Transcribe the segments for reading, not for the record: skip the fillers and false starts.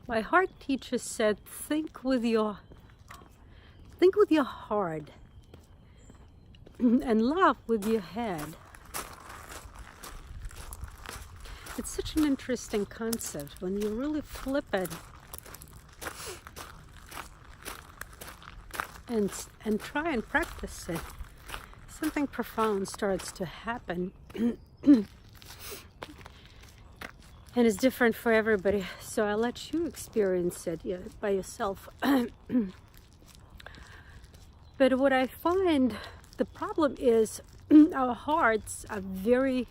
My heart teacher said, think with your heart and laugh with your head. It's such an interesting concept when you really flip it and try and practice it. Something profound starts to happen. And it's different for everybody, so I'll let you experience it by yourself. But what I find, the problem is our hearts are very,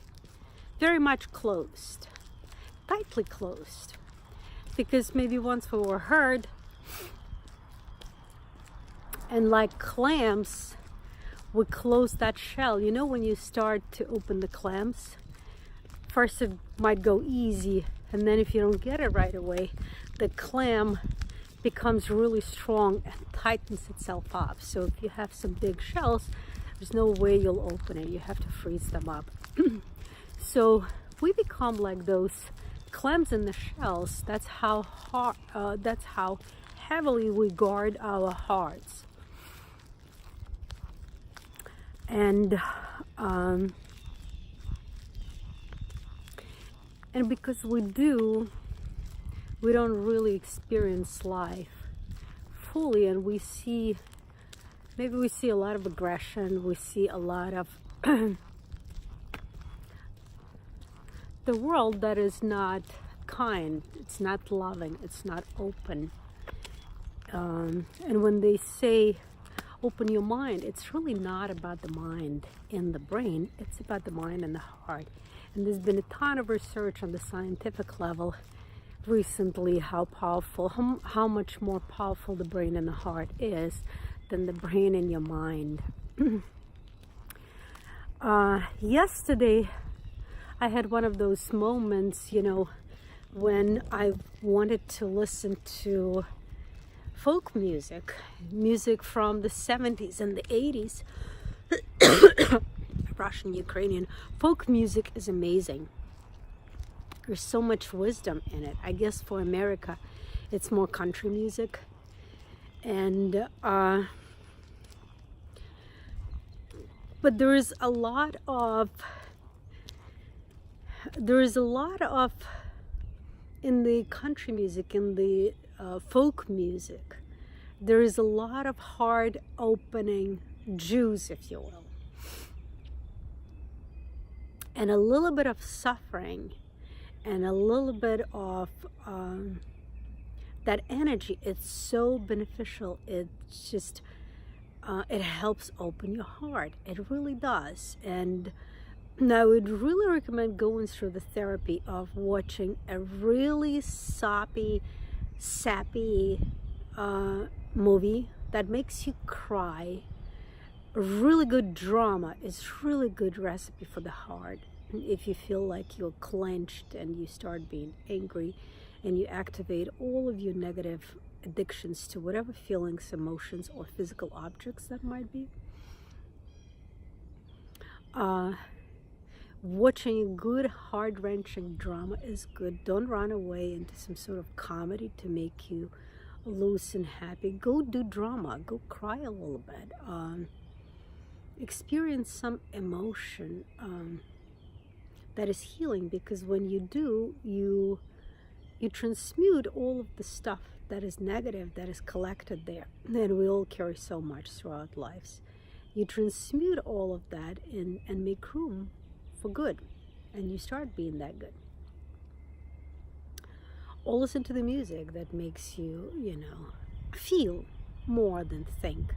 very much closed, tightly closed. Because maybe once we were hurt, and like clams, we close that shell. You know, when you start to open the clams, first it might go easy, and then if you don't get it right away, the clam becomes really strong and tightens itself up. So if you have some big shells, there's no way you'll open it. You have to freeze them up. So we become like those clams in the shells. That's how heavily we guard our hearts. And because we don't really experience life fully, and maybe we see a lot of aggression, we see a lot of the world that is not kind, it's not loving, it's not open. And when they say open your mind, it's really not about the mind and the brain, it's about the mind and the heart. And there's been a ton of research on the scientific level recently how powerful, how much more powerful the brain and the heart is than the brain and your mind. Yesterday, I had one of those moments, when I wanted to listen to folk music from the 70s and the 80s. Russian, Ukrainian. Folk music is amazing. There's so much wisdom in it. I guess for America, it's more country music. And, but there is a lot of, in the country music, in the folk music, there is a lot of hard opening juice, if you will. And a little bit of suffering and a little bit of that energy. It's so beneficial. It's just, it helps open your heart. It really does. And I would really recommend going through the therapy of watching a really sappy movie that makes you cry. A really good drama is really good recipe for the heart. If you feel like you're clenched and you start being angry and you activate all of your negative addictions to whatever feelings, emotions, or physical objects that might be. Watching a good heart-wrenching drama is good. Don't run away into some sort of comedy to make you loose and happy. Go do drama. Go cry a little bit. Experience some emotion that is healing, because when you do, you transmute all of the stuff that is negative, that is collected there, and we all carry so much throughout lives. You transmute all of that and make room for good, and you start being that good. Or listen to the music that makes you, feel more than think.